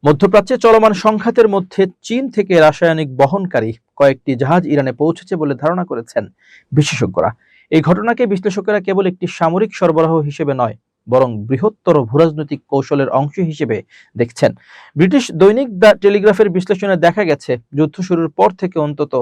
মধ্যপ্রাচ্যে চলমান সংঘাতের মধ্যে চীন থেকে রাসায়নিক বহনকারী কয়েকটি জাহাজ ইরানে পৌঁছেছে বলে ধারণা করেছেন বিশেষজ্ঞরা। এই ঘটনাকে বিশ্লেষকেরা কেবল একটি সামরিক সরবরাহ হিসেবে নয়, বরং বৃহত্তর ভূরাজনৈতিক কৌশলের অংশ হিসেবে দেখছেন। ব্রিটিশ দৈনিক দ্য টেলিগ্রাফের বিশ্লেষণে দেখা গেছে, যুদ্ধ শুরুর পর থেকে অন্তত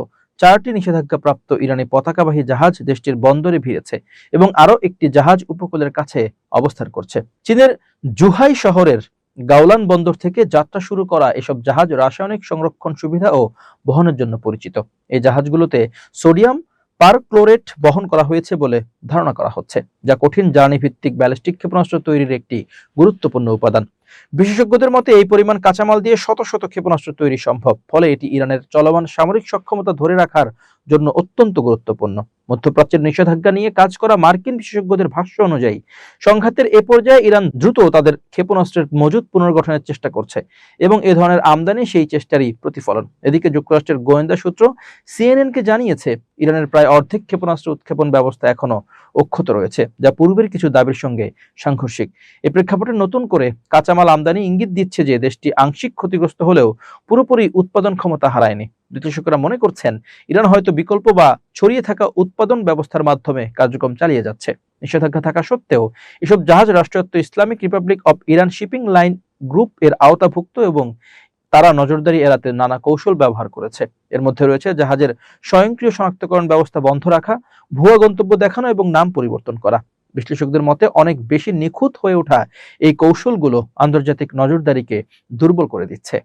4টি নিষেধাজ্ঞাপ্রাপ্ত ইরানি পতাকাবাহী জাহাজ দেশটির বন্দরে ভিড়েছে এবং আরও একটি জাহাজ উপকূলের কাছে অবস্থান করছে। চীনের জুহাই শহরের গাওলান বন্দর থেকে যাত্রা শুরু করা এসব জাহাজ রাসায়নিক সংরক্ষণ সুবিধা ও বহনের জন্য পরিচিত। এই জাহাজগুলোতে সোডিয়াম পারক্লোরেট বহন করা হয়েছে বলে ধারণা করা হচ্ছে, যা কঠিন জ্বালানি ভিত্তিক ব্যালিস্টিক ক্ষেপণাস্ত্র তৈরির একটি গুরুত্বপূর্ণ উপাদান। বিশেষজ্ঞদের মতে এই পরিমাণ কাঁচামাল দিয়ে শত শত ক্ষেপণাস্ত্র তৈরি সম্ভব, ফলে এটি ইরানের চলমান সামরিক সক্ষমতা ধরে রাখার জন্য অত্যন্ত গুরুত্বপূর্ণ। মধ্যপ্রাচ্যের নিষেধাজ্ঞা নিয়ে কাজ করা মার্কিন বিশেষজ্ঞদের ভাষ্য অনুযায়ী সংঘাতের এ পর্যায়ে ইরান দ্রুত তাদের ক্ষেপণাস্ত্রের মজুদ পুনর্গঠনের চেষ্টা করছে এবং এ ধরনের আমদানি সেই চেষ্টারই প্রতিফলন। এদিকে যুক্তরাষ্ট্রের গোয়েন্দা সূত্র সিএনএনকে জানিয়েছে, ইরানের প্রায় অর্ধেক ক্ষেপণাস্ত্র উৎক্ষেপণ ব্যবস্থা এখনো অক্ষত রয়েছে, যা পূর্বের কিছু দাবির সঙ্গে সাংঘর্ষিক। এ প্রেক্ষাপটে নতুন করে কাঁচামাল আমদানি ইঙ্গিত দিচ্ছে যে দেশটি আংশিক ক্ষতিগ্রস্ত হলেও পুরোপুরি উৎপাদন ক্ষমতা হারায়নি। বিশ্লেষকেরা মনে করছেন, ইরান হয়তো বিকল্প বা ছড়িয়ে থাকা উৎপাদন ব্যবস্থার মাধ্যমে কার্যক্রম চালিয়ে যাচ্ছে। নিষেধাজ্ঞা থাকা সত্ত্বেও এসব জাহাজ রাষ্ট্রায়ত্ত Islamic Republic of Iran shipping line group এর আওতাভুক্ত এবং তারা নজরদারি এড়াতে নানা কৌশল ব্যবহার করেছে। এর মধ্যে রয়েছে জাহাজের স্বয়ংক্রিয় শনাক্তকরণ ব্যবস্থা বন্ধ রাখা, ভুয়া গন্তব্য দেখানো এবং নাম পরিবর্তন করা। বিশ্লেষকদের মতে অনেক বেশি নিখুঁত হয়ে ওঠা এই কৌশলগুলো আন্তর্জাতিক নজরদারিকে দুর্বল করে দিচ্ছে।